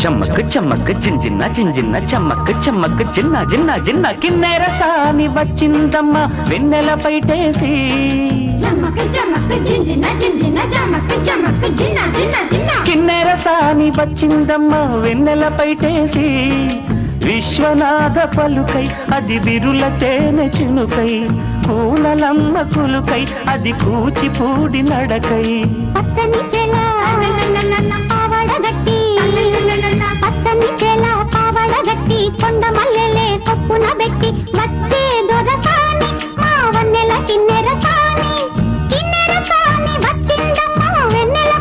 చమ్మక్ చమ్మక్ జింజిన్న జింజిన్న చమ్మక్ చమ్మక్ జిన్న జిన్న జిన్న కిన్నెర సాని వచ్చిందమ్మ వెన్నెల పైటేసి కిన్నెర సాని వచ్చిందమ్మ వెన్నెల పైటేసి విశ్వనాథ పలుకై అది బిరుల తేనె చినుకై పూలలమ్మ కులుకై అది కూచిపూడి నడకై పచ్చని